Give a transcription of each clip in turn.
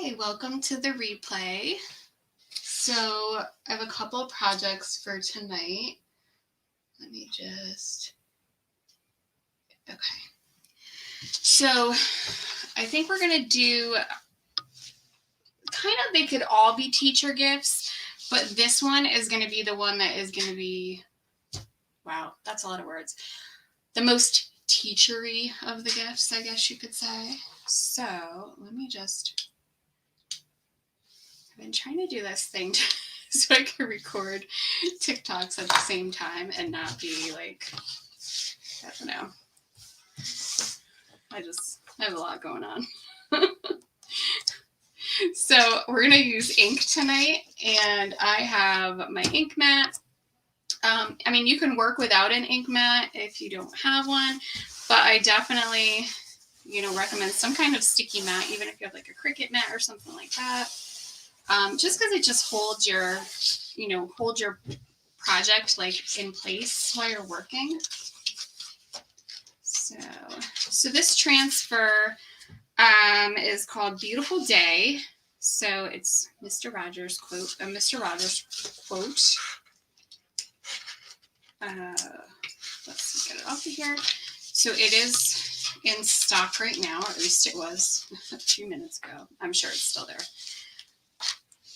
Hi, welcome to the replay. So I have a couple of projects for tonight. Let me just, okay. So I think we're gonna do they could all be teacher gifts, but this one is gonna be the one that is gonna be, wow, that's a lot of words. The most teachery of the gifts, I guess you could say. So let me just, I've been trying to do this thing so I can record TikToks at the same time and not be like, I don't know. I have a lot going on. So we're going to use ink tonight, and I have my ink mat. I mean, you can work without an ink mat if you don't have one, but I definitely, recommend some kind of sticky mat, even if you have like a Cricut mat or something like that. Just because it just holds your project like in place while you're working. So this transfer is called Beautiful Day. So it's Mr. Rogers quote. Let's get it off of here. So it is in stock right now, or at least it was a few minutes ago. I'm sure it's still there.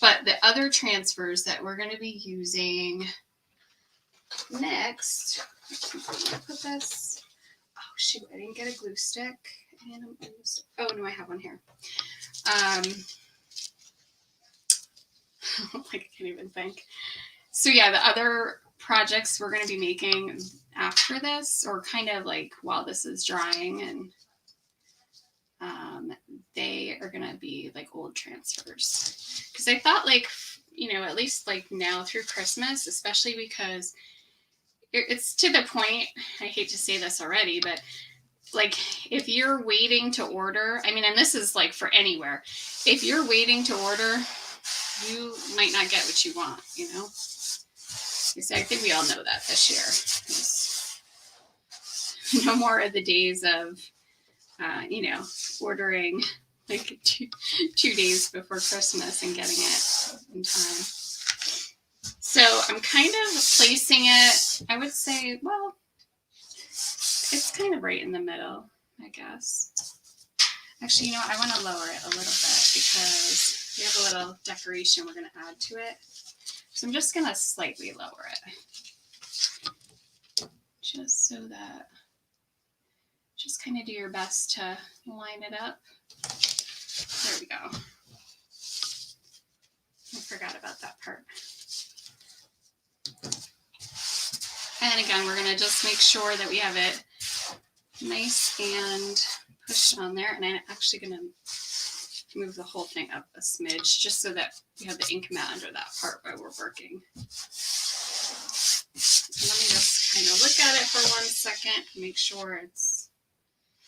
But the other transfers that we're going to be using next, I'm going to put this. Oh shoot, I didn't get a glue stick. Oh no, I have one here. Like I can't even think. So yeah, the other projects we're going to be making after this, or kind of like while this is drying, and they are going to be like old transfers. Because I thought at least like now through Christmas, especially because it's to the point, I hate to say this already, but like if you're waiting to order, I mean, and this is like for anywhere, if you're waiting to order, you might not get what you want, So I think we all know that this year. No more of the days of, ordering like two days before Christmas and getting it in time. So I'm kind of placing it, I would say, well, it's kind of right in the middle, I guess. Actually, I want to lower it a little bit because we have a little decoration we're going to add to it. So I'm just going to slightly lower it. Just so that, just kind of do your best to line it up. There we go. I forgot about that part. And again, we're going to just make sure that we have it nice and pushed on there. And I'm actually going to move the whole thing up a smidge just so that we have the ink mat under that part while we're working. And let me just kind of look at it for 1 second, make sure it's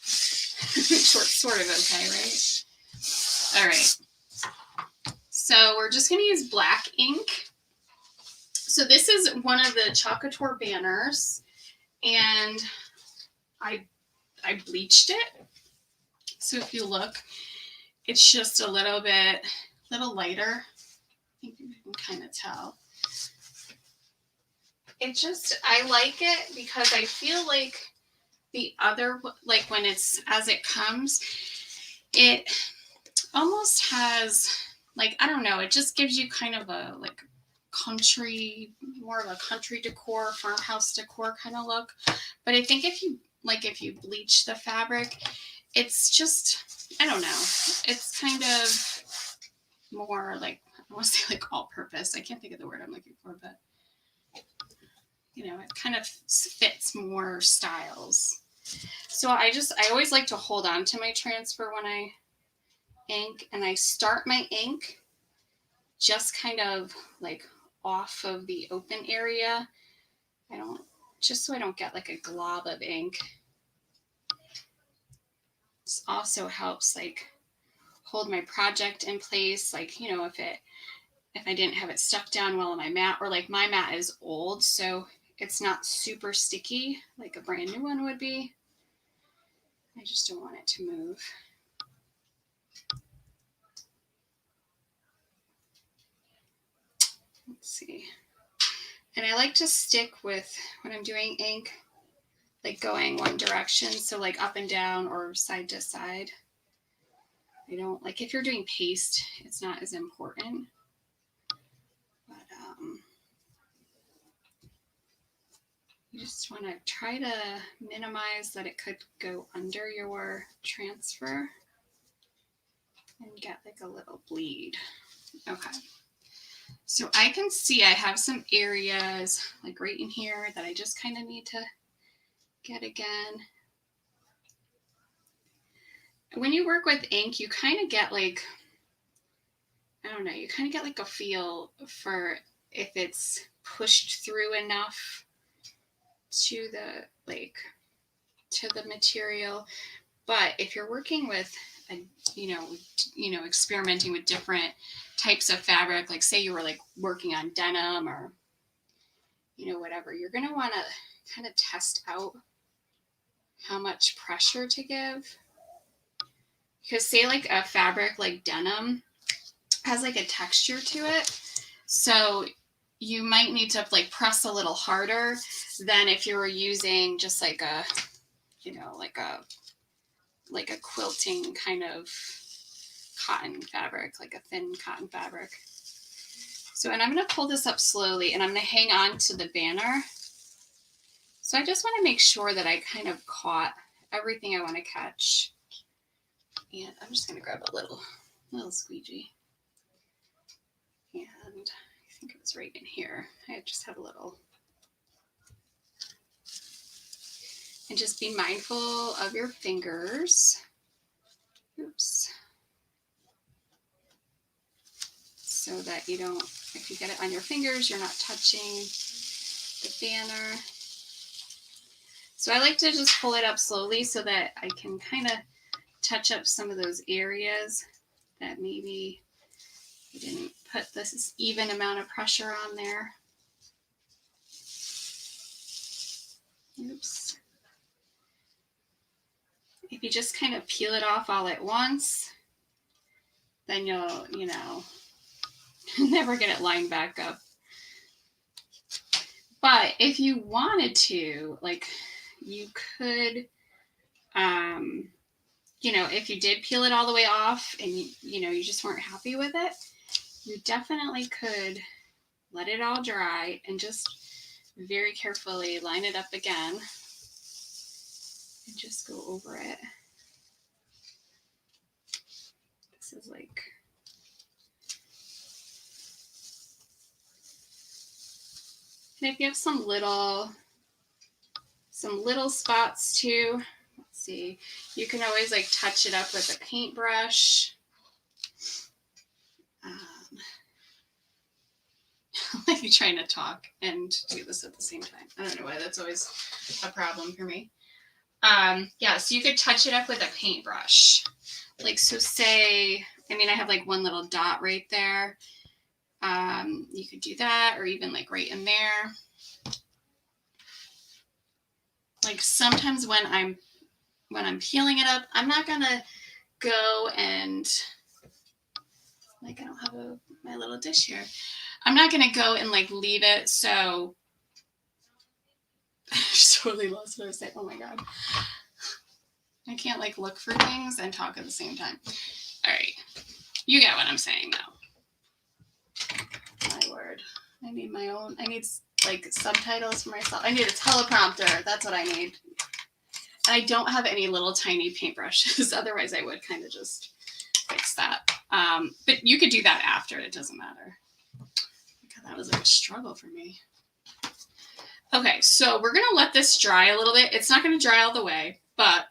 sort of okay, right? All right. So we're just going to use black ink. So this is one of the Chocator banners, and I bleached it. So if you look, it's just a little lighter. I think you can kind of tell. I like it because I feel like the other, like when it's as it comes, it almost has like, I don't know, it just gives you kind of a like more of a country decor, farmhouse decor kind of look. But I think if you bleach the fabric, it's just, I don't know, it's kind of more like, I want to say like all purpose. I can't think of the word I'm looking for, but it kind of fits more styles. So I always like to hold on to my transfer when I ink, and I start my ink just kind of like off of the open area. Just so I don't get like a glob of ink. This also helps like hold my project in place. Like, if I didn't have it stuck down well on my mat, or like my mat is old, so it's not super sticky like a brand new one would be. I just don't want it to move. see. And I like to stick with, when I'm doing ink, like going one direction. So like up and down or side to side. I don't, like if you're doing paste, it's not as important. But you just want to try to minimize that it could go under your transfer and get like a little bleed. Okay. So I can see I have some areas like right in here that I just kind of need to get again. When you work with ink, you kind of get like, I don't know, you kind of get like a feel for if it's pushed through enough to the material. But if you're working with experimenting with different types of fabric, like say you were like working on denim or whatever, you're going to want to kind of test out how much pressure to give. Because say like a fabric like denim has like a texture to it, so you might need to like press a little harder than if you were using just like a like a quilting kind of cotton fabric, like a thin cotton fabric. So, and I'm going to pull this up slowly and I'm going to hang on to the banner. So I just want to make sure that I kind of caught everything I want to catch. And I'm just going to grab a little squeegee. And I think it was right in here. I just have a little. And just be mindful of your fingers. Oops. So that you don't, if you get it on your fingers, you're not touching the banner. So I like to just pull it up slowly so that I can kind of touch up some of those areas that maybe you didn't put this even amount of pressure on there. Oops. If you just kind of peel it off all at once, then you'll, never get it lined back up. But if you wanted to, like, you could, if you did peel it all the way off and you just weren't happy with it, you definitely could let it all dry and just very carefully line it up again and just go over it. This is like, and if you have some little spots too, let's see, you can always like touch it up with a paintbrush. Like you trying to talk and do this at the same time. I don't know why that's always a problem for me. Yeah, so you could touch it up with a paintbrush. Like, so say, I have like one little dot right there. You could do that, or even like right in there. Like sometimes when I'm peeling it up, I'm not gonna go and, like, I don't have my little dish here. I'm not gonna go and like leave it so. I just totally lost what I was saying. Oh my god. I can't like look for things and talk at the same time. All right. You get what I'm saying now. My word. I need my own. I need like subtitles for myself. I need a teleprompter. That's what I need. I don't have any little tiny paintbrushes. Otherwise, I would kind of just fix that. But you could do that after. It doesn't matter. God, that was like a struggle for me. Okay, so we're going to let this dry a little bit. It's not going to dry all the way, but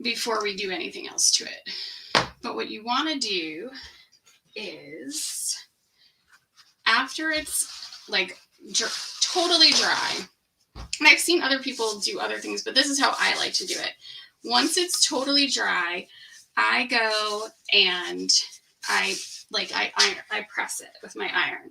before we do anything else to it. But what you want to do is, after it's like totally dry, and I've seen other people do other things, but this is how I like to do it. Once it's totally dry, I go and I press it with my iron.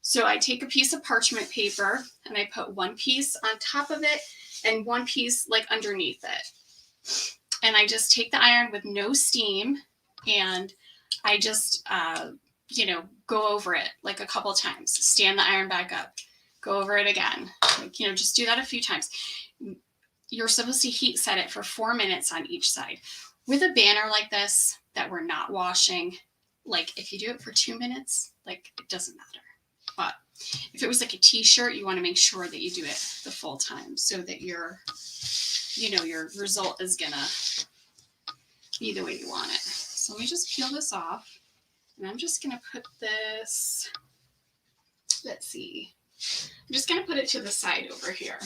So I take a piece of parchment paper and I put one piece on top of it and one piece like underneath it. And I just take the iron with no steam and I just go over it like a couple times, stand the iron back up, go over it again. Like, just do that a few times. You're supposed to heat set it for 4 minutes on each side. With a banner like this that we're not washing, like if you do it for 2 minutes, like it doesn't matter. But if it was like a t-shirt, you want to make sure that you do it the full time so that your result is gonna be the way you want it. So let me just peel this off, and I'm just gonna put this, let's see, I'm just gonna put it to the side over here.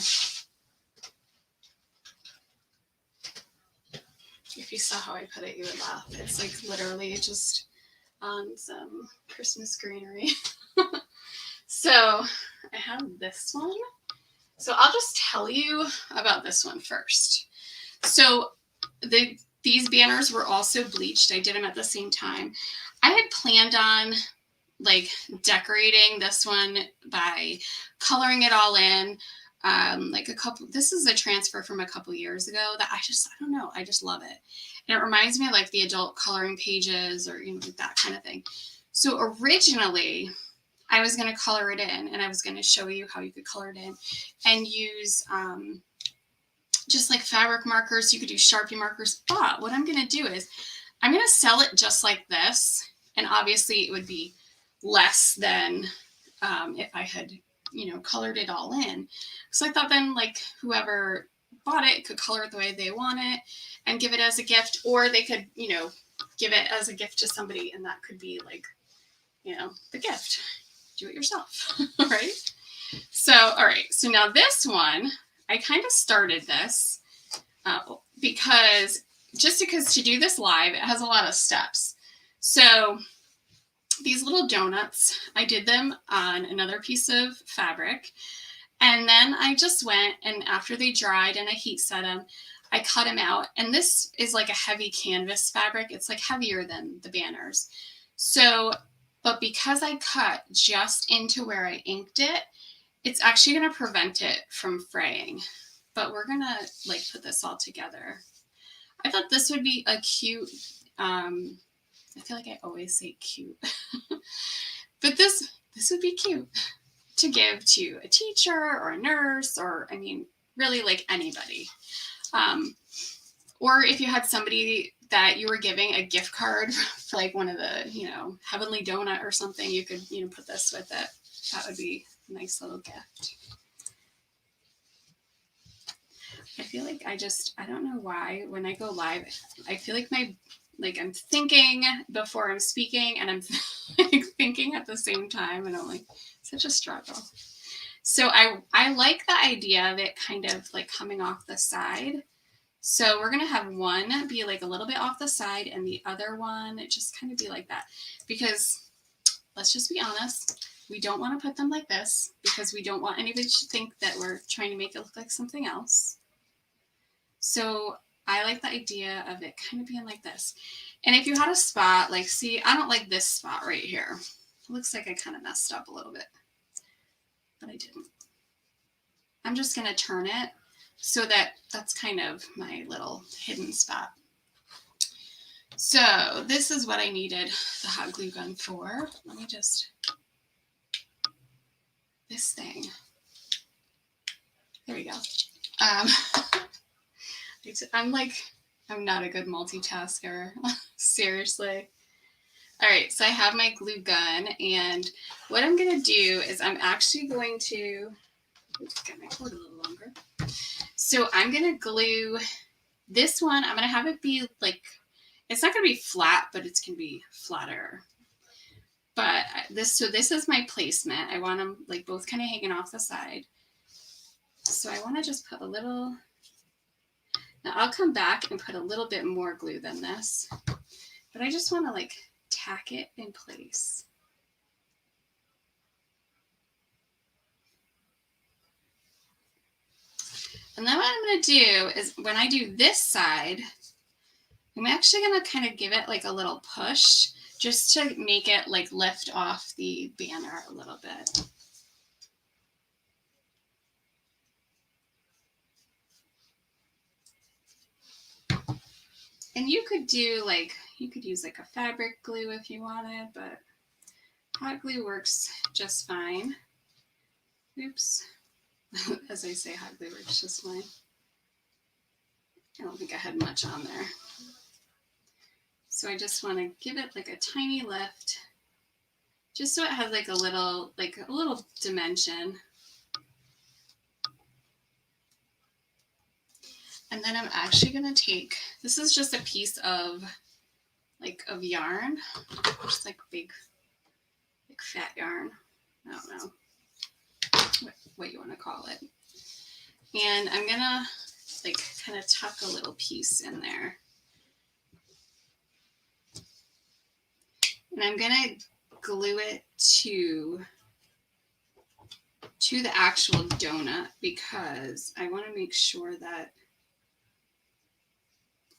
If you saw how I put it, you would laugh. It's like literally just on some Christmas greenery. So I have this one. So I'll just tell you about this one first. So these banners were also bleached. I did them at the same time. I had planned on like decorating this one by coloring it all in. This is a transfer from a couple years ago that I don't know, I just love it. And it reminds me of like the adult coloring pages or that kind of thing. So originally I was going to color it in, and I was going to show you how you could color it in and use just like fabric markers. You could do Sharpie markers, but what I'm going to do is I'm going to sell it just like this. And obviously it would be less than if I had colored it all in. So I thought then like whoever bought it could color it the way they want it and give it as a gift, or they could give it as a gift to somebody, and that could be like the gift. Do it yourself. Right? So all right, so now this one I kind of started this because to do this live, it has a lot of steps. So these little donuts, I did them on another piece of fabric. And then I just went, and after they dried and I heat set them, I cut them out. And this is like a heavy canvas fabric. It's like heavier than the banners. So, but because I cut just into where I inked it, it's actually going to prevent it from fraying. But we're going to like put this all together. I thought this would be a cute, I feel like I always say cute, but this would be cute to give to a teacher or a nurse, or really like anybody. Or if you had somebody that you were giving a gift card for like one of the, Heavenly Donut or something, you could, put this with it. That would be a nice little gift. I feel like I don't know why when I go live, I feel like I'm thinking before I'm speaking, and I'm like thinking at the same time, and I'm like, such a struggle. So I like the idea of it kind of like coming off the side. So we're going to have one be like a little bit off the side, and the other one just kind of be like that. Because let's just be honest, we don't want to put them like this because we don't want anybody to think that we're trying to make it look like something else. So I like the idea of it kind of being like this. And if you had a spot, like, see, I don't like this spot right here. It looks like I kind of messed up a little bit, but I didn't. I'm just going to turn it so that's kind of my little hidden spot. So this is what I needed the hot glue gun for. Let me just, this thing. There we go. I'm not a good multitasker. Seriously. All right, so I have my glue gun, and what I'm going to do is I'm actually going to get my cord a little longer. So I'm going to glue this one. I'm going to have it be like, it's not going to be flat, but it's going to be flatter. But this is my placement. I want them like both kind of hanging off the side. So I want to just put a little. Now I'll come back and put a little bit more glue than this, but I just want to like tack it in place. And then what I'm going to do is when I do this side, I'm actually going to kind of give it like a little push just to make it like lift off the banner a little bit. And you could use like a fabric glue if you wanted, but hot glue works just fine. Oops. As I say, hot glue works just fine. I don't think I had much on there. So I just want to give it like a tiny lift, just so it has like a little dimension. And then I'm actually going to take, this is just a piece of yarn, just like big fat yarn. I don't know what you want to call it. And I'm going to like kind of tuck a little piece in there. And I'm going to glue it to the actual donut because I want to make sure that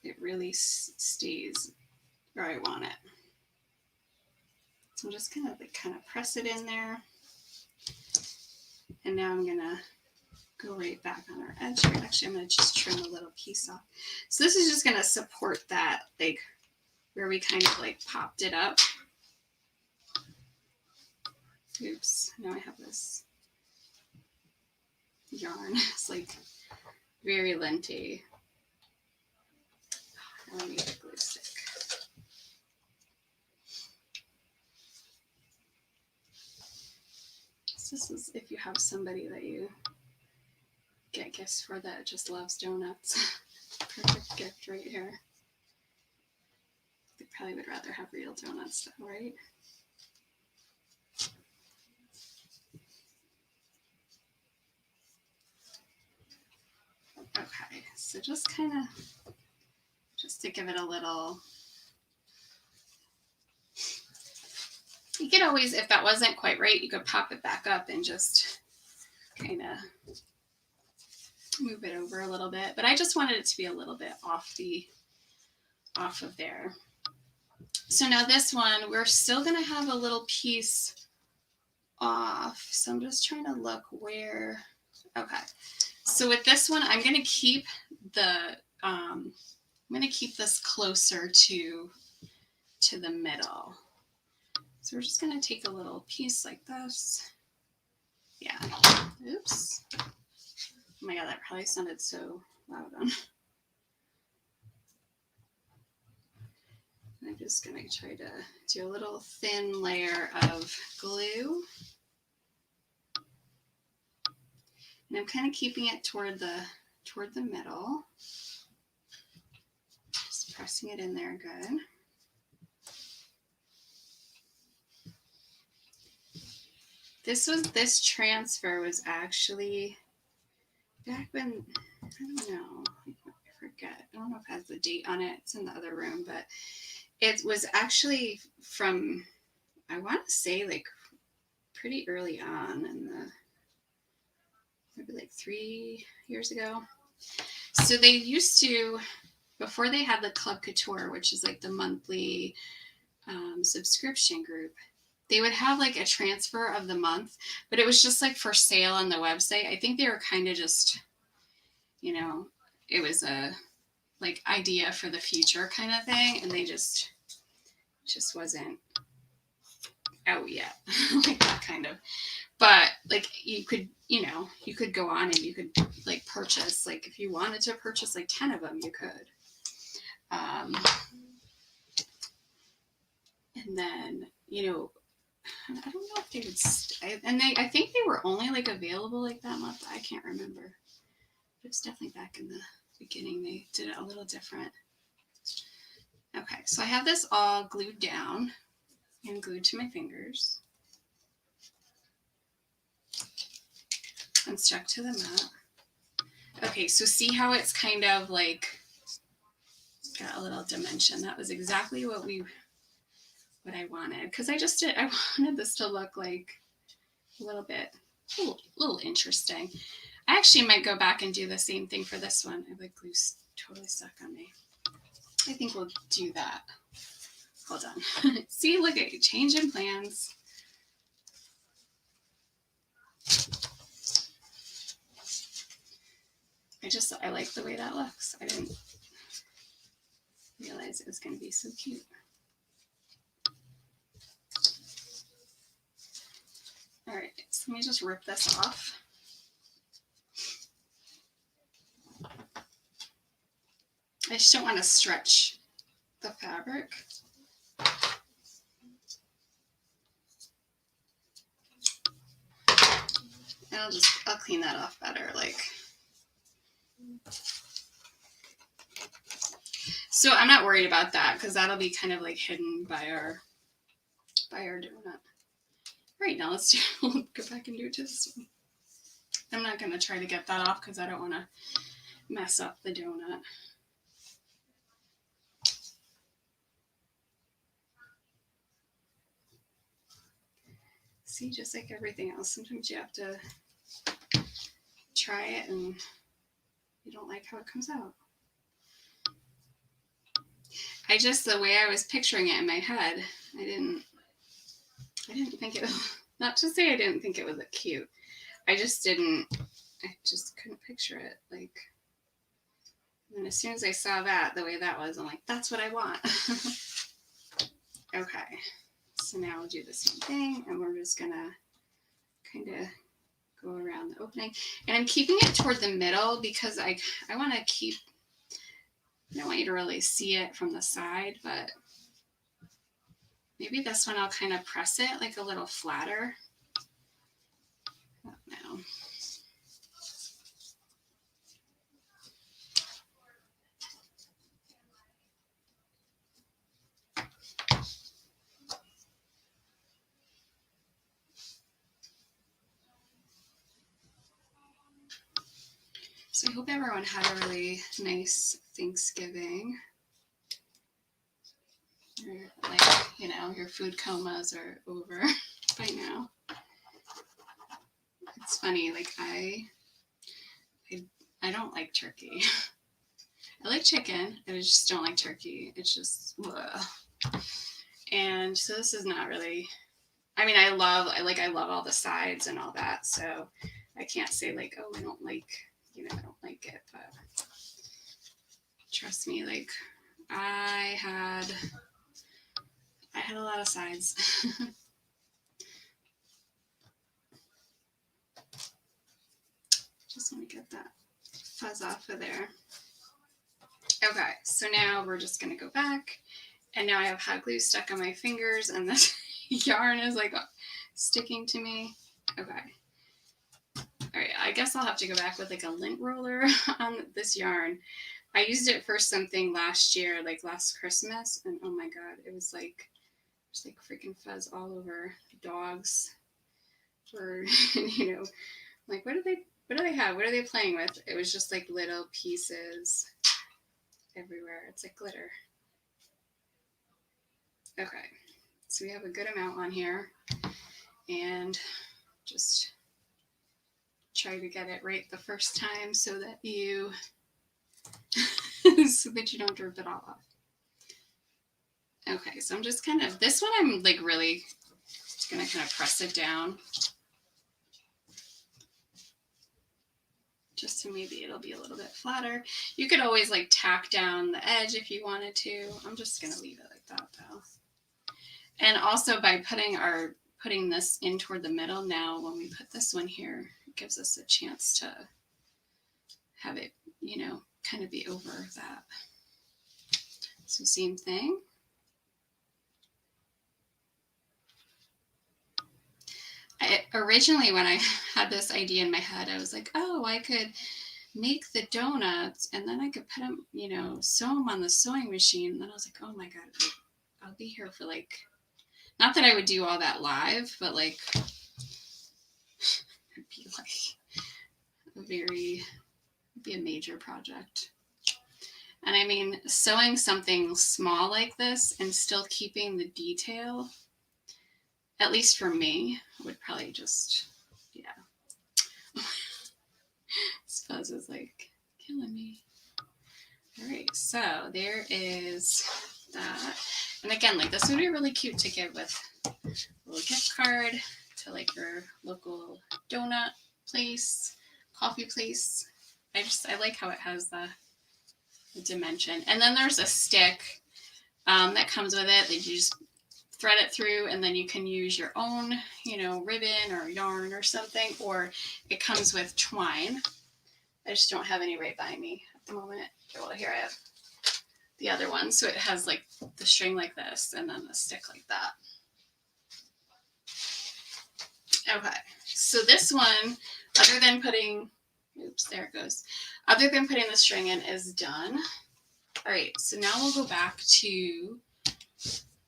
it really stays where I want it. So I'm just gonna like kind of press it in there. And now I'm gonna go right back on our edge here. Actually, I'm gonna just trim a little piece off. So this is just gonna support that, like where we kind of like popped it up. Oops, now I have this yarn. It's like very linty. I need a glue stick. So this is if you have somebody that you get gifts for that just loves donuts. Perfect gift right here. They probably would rather have real donuts though, right? Okay, so just kind of, just to give it a little, you could always, if that wasn't quite right, you could pop it back up and just kind of move it over a little bit. But I just wanted it to be a little bit off of there. So now this one, we're still going to have a little piece off. So I'm just trying to look where, okay. So with this one, I'm going to keep I'm going to keep this closer to the middle. So we're just going to take a little piece like this. Yeah. Oops. Oh my God, that probably sounded so loud on. I'm just going to try to do a little thin layer of glue. And I'm kind of keeping it toward the middle. Just pressing it in there good. This transfer was actually back when, I don't know, I forget. I don't know if it has the date on it. It's in the other room, but it was actually from, I want to say like pretty early on in maybe like 3 years ago. So they used to, before they had the Club Couture, which is like the monthly subscription group, they would have like a transfer of the month, but it was just like for sale on the website. I think they were kind of just, you know, it was a like idea for the future kind of thing. And they just wasn't out yet. Like that kind of, but like you could go on and you could like purchase, like if you wanted to purchase like 10 of them, you could. And then, I don't know if they would I think they were only like available like that month. I can't remember. It was definitely back in the beginning. They did it a little different. Okay, so I have this all glued down and glued to my fingers and stuck to the mat. Okay, so see how it's kind of like got a little dimension. That was exactly what I wanted, because I wanted this to look like a little interesting. I actually might go back and do the same thing for this one. I like glue's totally stuck on me. I think we'll do that. Hold on. See, look at you, changing plans. I like the way that looks. I didn't realize it was going to be so cute. this. Let me just rip this off. I just don't want to stretch the fabric. And I'll clean that off better. So I'm not worried about that because that'll be kind of like hidden by our donut. Right, now let's go back and do it to this one. I'm not going to try to get that off because I don't want to mess up the donut. See, just like everything else, sometimes you have to try it and you don't like how it comes out. The way I was picturing it in my head, I didn't think it was, not to say I didn't think it was cute. I just couldn't picture it. And as soon as I saw that, the way that was, I'm like, that's what I want. Okay, so now we'll do the same thing, and we're just gonna kind of go around the opening. And I'm keeping it toward the middle because I want to keep, I don't want you to really see it from the side, but maybe this one I'll kind of press it like a little flatter. I don't know. So I hope everyone had a really nice Thanksgiving. Or your food comas are over by now. It's funny, I don't like turkey. I like chicken, I just don't like turkey. It's just, ugh. And so this is not really, I love all the sides and all that, so I can't say oh, I don't like it, but trust me, I had a lot of sides. Just want to get that fuzz off of there. Okay, so now we're just going to go back, and now I have hot glue stuck on my fingers, and this yarn is sticking to me. Okay. All right, I guess I'll have to go back with a lint roller on this yarn. I used it for something last year, last Christmas, and oh my god, it was there's freaking fuzz all over. Dogs were, what do they have? What are they playing with? It was just little pieces everywhere. It's like glitter. Okay, so we have a good amount on here, and just try to get it right the first time so that you don't drip it all off. Okay, so I'm just this one I'm really gonna kind of press it down. Just so maybe it'll be a little bit flatter. You could always tack down the edge if you wanted to. I'm just gonna leave it like that though. And also by putting this in toward the middle, now when we put this one here, it gives us a chance to have it, kind of be over that. So same thing. Originally, when I had this idea in my head, I was like, oh, I could make the donuts and then I could put them, sew them on the sewing machine. And then I was like, oh my God, I'll be here for not that I would do all that live, but it'd be be a major project. And sewing something small like this and still keeping the detail, at least for me, would probably just, yeah. This fuzz is killing me. All right, so there is that. And again, this would be really cute to give with a little gift card to your local donut place, coffee place. I like how it has the dimension. And then there's a stick that comes with it that you just thread it through, and then you can use your own, you know, ribbon or yarn or something, or it comes with twine. I just don't have any right by me at the moment. Well, here I have the other one. So it has like the string like this and then the stick like that. Okay, so this one, other than putting, oops, there it goes. Other than putting the string in is done. All right, so now we'll go back to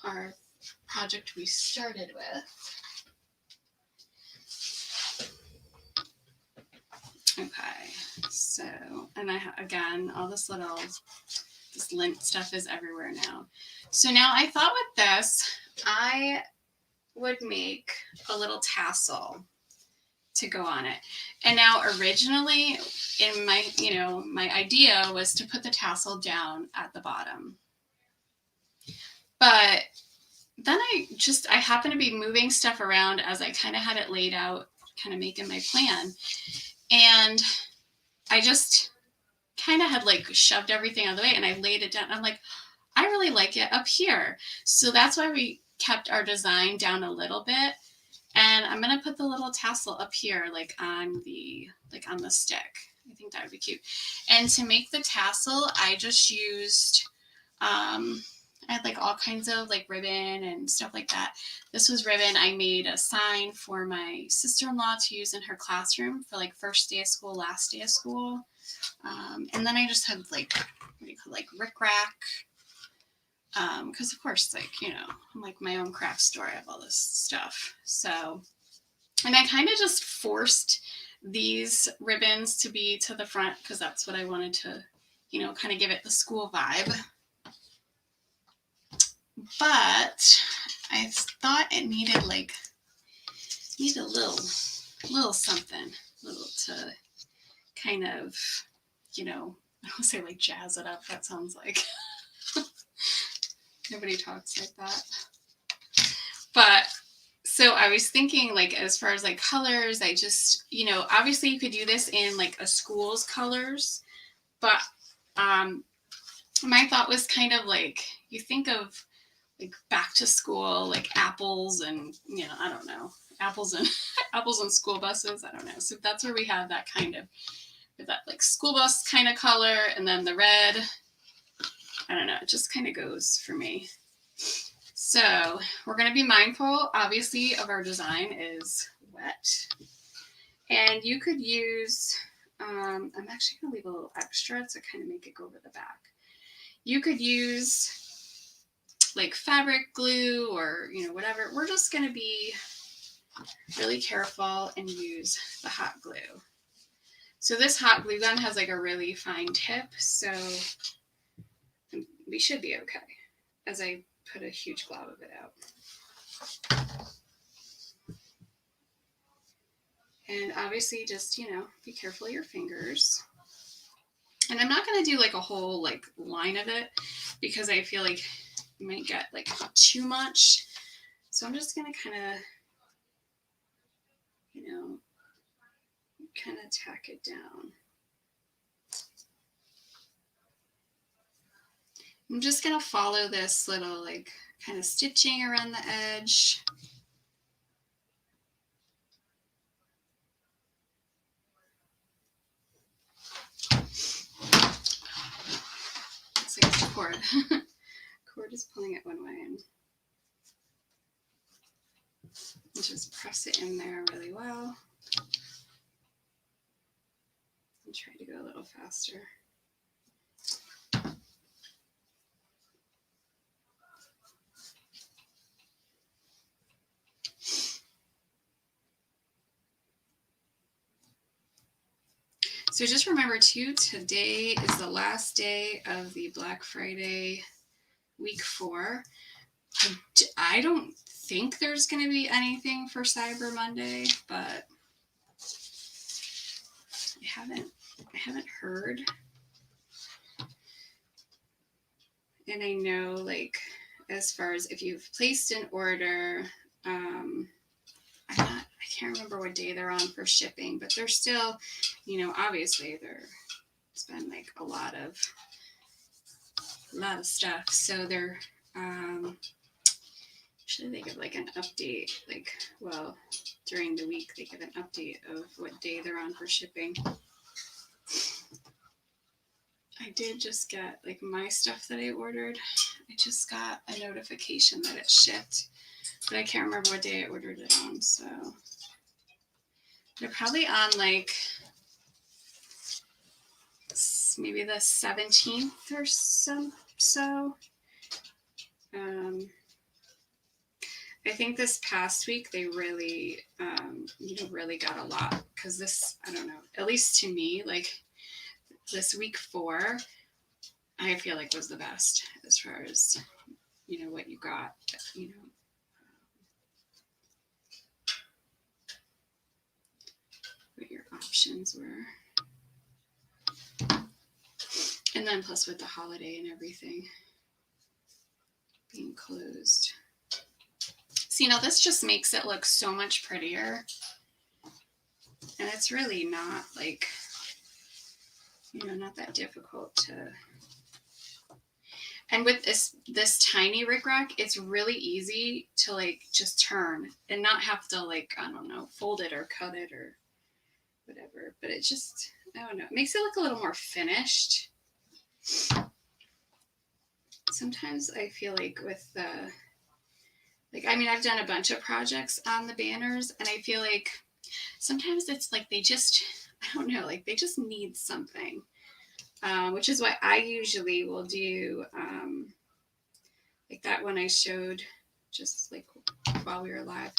our project we started with. Okay, so, and again, all this lint stuff is everywhere now. So now I thought with this, I would make a little tassel to go on it. And now originally in my, you know, my idea was to put the tassel down at the bottom. But then I happened to be moving stuff around as I kind of had it laid out, kind of making my plan. And I just kind of had like shoved everything out of the way and I laid it down. I'm like, I really like it up here. So that's why we kept our design down a little bit. And I'm going to put the little tassel up here, like on the stick. I think that would be cute. And to make the tassel, I just used, I had like all kinds of like ribbon and stuff like that. This was ribbon. I made a sign for my sister-in-law to use in her classroom for like first day of school, last day of school. And then I just had like, what do you call it, like rickrack. Because of course, like, you know, I'm like my own craft store. I have all this stuff. So, and I kind of just forced these ribbons to be to the front because that's what I wanted to, you know, kind of give it the school vibe. But I thought it needed a little something, little to kind of, you know, I don't say like jazz it up. That sounds like nobody talks like that. But so I was thinking like as far as like colors, I just, you know, obviously you could do this in like a school's colors, but my thought was kind of like you think of like back to school, like apples and, you know, I don't know, apples and apples and school buses. I don't know. So that's where we have that kind of with that like school bus kind of color, and then the red. I don't know. It just kind of goes for me. So we're going to be mindful, obviously, of our design is wet. And you could use, I'm actually going to leave a little extra to kind of make it go over the back. You could use like fabric glue or, you know, whatever. We're just going to be really careful and use the hot glue. So this hot glue gun has like a really fine tip, so we should be okay as I put a huge glob of it out. And obviously just, you know, be careful of your fingers. And I'm not going to do like a whole like line of it because I feel like you might get like too much. So I'm just going to kind of, you know, kind of tack it down. I'm just going to follow this little like kind of stitching around the edge. Looks like it's a cord. Cord is pulling it one way, and just press it in there really well. And try to go a little faster. So just remember too, today is the last day of the Black Friday week 4. I don't think there's going to be anything for Cyber Monday, but I haven't heard. And I know like as far as if you've placed an order, I can't remember what day they're on for shipping, but they're still, you know, obviously it's been like a lot of stuff. So they're Usually they give like an update, like, well, during the week they give an update of what day they're on for shipping. I did just get like my stuff that I ordered. I just got a notification that it shipped, but I can't remember what day I ordered it on. So they're probably on like maybe the 17th or so. I think this past week they really, really got a lot because this, I don't know, at least to me, like this week 4, I feel like was the best as far as, what you got, what your options were. And then plus with the holiday and everything being closed. See, now this just makes it look so much prettier. And it's really not like, not that difficult to. And with this tiny rickrack, it's really easy to like just turn and not have to like, I don't know, fold it or cut it or whatever. But it just, I don't know, it makes it look a little more finished. Sometimes I feel like with the, I've done a bunch of projects on the banners, and I feel like sometimes it's like they just, I don't know, like they just need something, which is why I usually will do like that one I showed just like while we were live.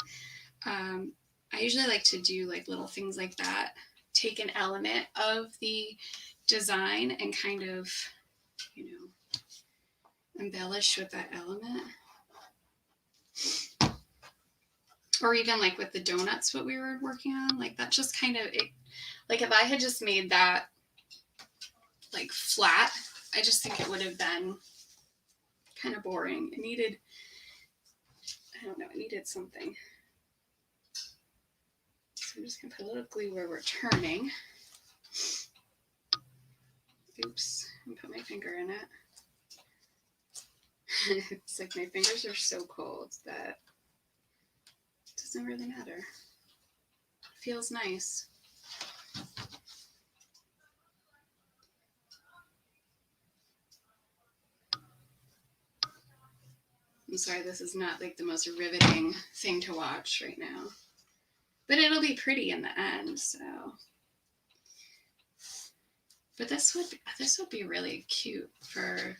I usually like to do like little things like that, take an element of the design and kind of, embellish with that element. Or even like with the donuts, what we were working on, like that just kind of, like if I had just made that like flat, I just think it would have been kind of boring. It needed, I don't know, it needed something. So I'm just gonna put a little glue where we're turning. Oops, and put my finger in it. It's like my fingers are so cold that it doesn't really matter. It feels nice. I'm sorry, this is not like the most riveting thing to watch right now, but it'll be pretty in the end. So, but this would be really cute for.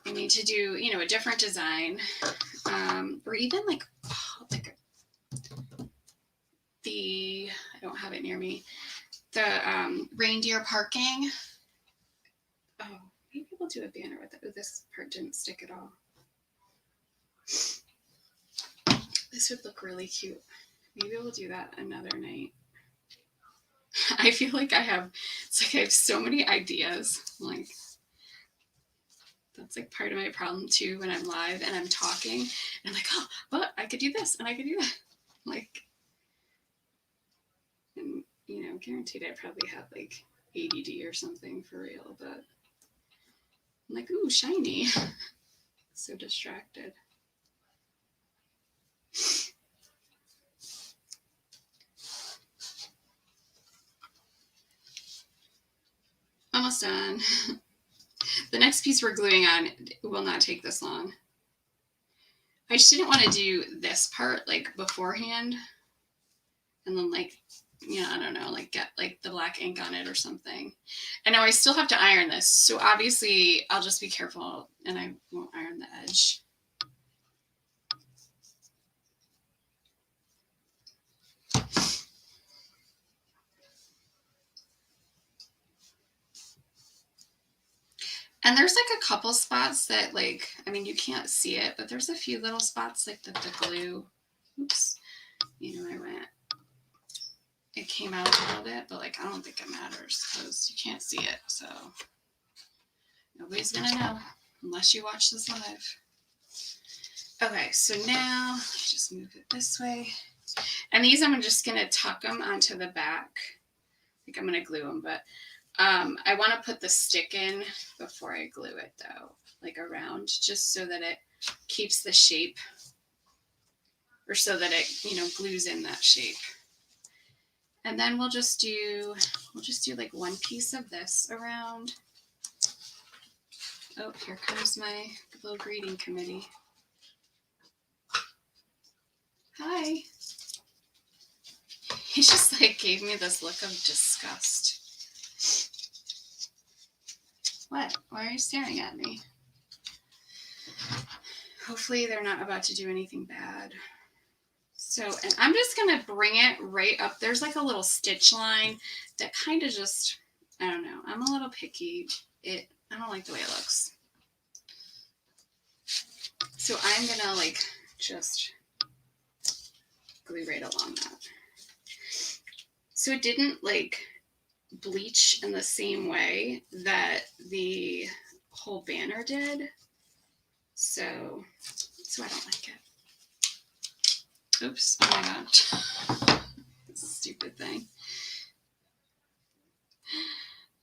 To do, a different design, or even like the, I don't have it near me, the reindeer parking. Oh, maybe we'll do a banner with it. Oh, this part didn't stick at all. This would look really cute. Maybe we'll do that another night. I feel like I have so many ideas. Like, that's like part of my problem too when I'm live and I'm talking and I'm like, oh, but I could do this and I could do that. Like, and guaranteed I probably have like ADD or something for real, but I'm like, ooh, shiny. So distracted. Almost done. The next piece we're gluing on will not take this long. I just didn't want to do this part like beforehand and then like, I don't know, like get like the black ink on it or something. And now I still have to iron this. So obviously I'll just be careful and I won't iron the edge. And there's like a couple spots that like, you can't see it, but there's a few little spots like that the glue, oops, it came out a little bit, but like, I don't think it matters because you can't see it. So nobody's going to know unless you watch this live. Okay, so now just move it this way. And these I'm just going to tuck them onto the back. Like I'm going to glue them, but I want to put the stick in before I glue it though, like around, just so that it keeps the shape, or so that it, glues in that shape. And then we'll just do like one piece of this around. Oh, here comes my little greeting committee. Hi. He just like gave me this look of disgust. What? Why are you staring at me? Hopefully they're not about to do anything bad. So, and I'm just going to bring it right up. There's like a little stitch line that kind of just, I don't know. I'm a little picky. I don't like the way it looks. So I'm going to like just glue right along that. So it didn't like bleach in the same way that the whole banner did. So I don't like it. Oops, oh my god. This stupid thing.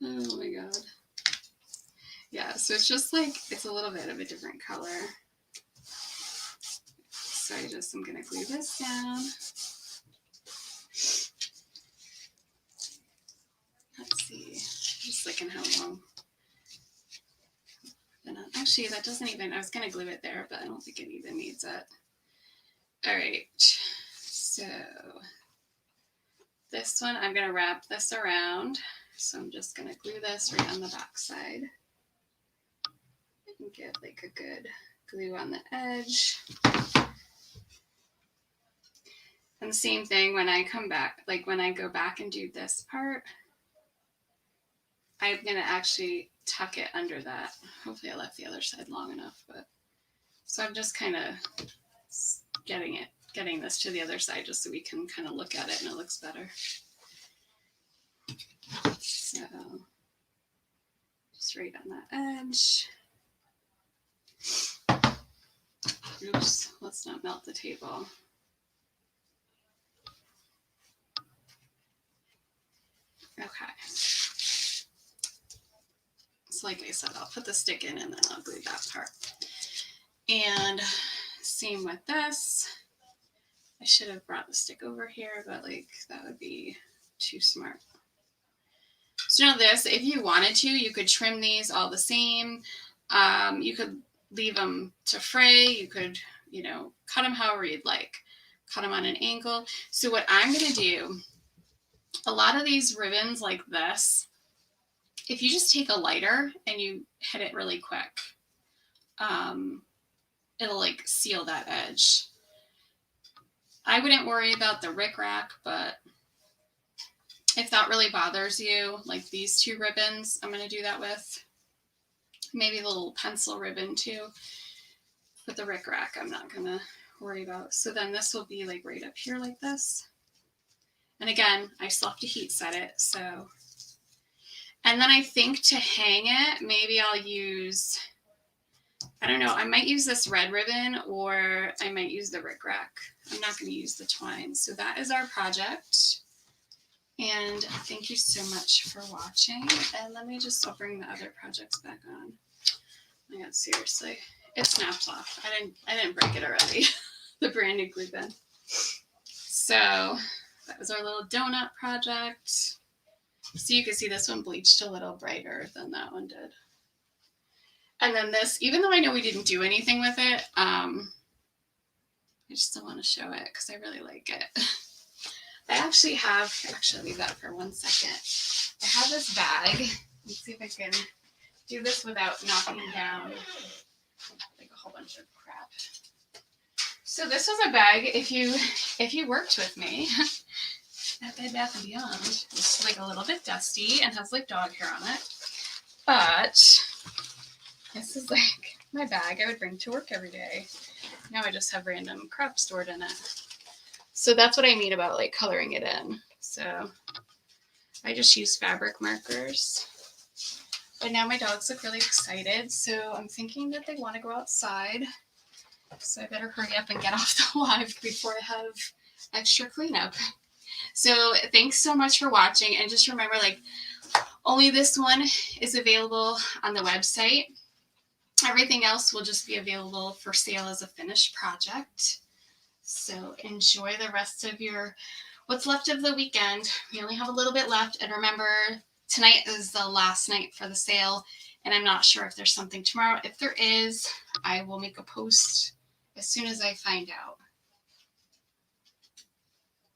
Oh my god. Yeah, so it's just like, it's a little bit of a different color. So I'm gonna glue this down. Let's see, just looking how long. Actually, that doesn't even, I was gonna glue it there, but I don't think it even needs it. All right, so this one, I'm gonna wrap this around. So I'm just gonna glue this right on the back side and get like a good glue on the edge. And the same thing when I come back, like when I go back and do this part, I'm gonna actually tuck it under that. Hopefully I left the other side long enough, but so I'm just kind of getting this to the other side just so we can kind of look at it and it looks better. So just right on that edge. Oops, let's not melt the table. Okay. So like I said, I'll put the stick in and then I'll glue that part. And same with this. I should have brought the stick over here, but like that would be too smart. So now this, if you wanted to, you could trim these all the same. You could leave them to fray. You could, cut them however you'd like. Cut them on an angle. So what I'm going to do, a lot of these ribbons like this, if you just take a lighter and you hit it really quick, it'll like seal that edge. I wouldn't worry about the rickrack, but if that really bothers you, like these two ribbons, I'm going to do that with. Maybe the little pencil ribbon too. But the rickrack, I'm not going to worry about. So then this will be like right up here like this. And again, I still have to heat set it. So, and then I think to hang it, maybe I'll use, I don't know, I might use this red ribbon or I might use the rickrack. I'm not going to use the twine. So that is our project. And thank you so much for watching. And let me just, I'll bring the other projects back on. Oh my God, seriously. It snaps off. I didn't break it already. The brand new glue gun. So that was our little donut project. So you can see this one bleached a little brighter than that one did. And then this, even though I know we didn't do anything with it, I just still want to show it because I really like it. I actually have, leave that for 1 second. I have this bag. Let's see if I can do this without knocking down like a whole bunch of crap. So this was a bag, if you worked with me at Bed Bath & Beyond, it's like a little bit dusty and has like dog hair on it. But this is like my bag I would bring to work every day. Now I just have random crap stored in it. So that's what I mean about like coloring it in. So I just use fabric markers. But now my dogs look really excited. So I'm thinking that they want to go outside. So I better hurry up and get off the live before I have extra cleanup. So thanks so much for watching. And just remember, like, only this one is available on the website. Everything else will just be available for sale as a finished project. So enjoy the rest of your what's left of the weekend. We only have a little bit left. And remember, tonight is the last night for the sale. And I'm not sure if there's something tomorrow. If there is, I will make a post as soon as I find out.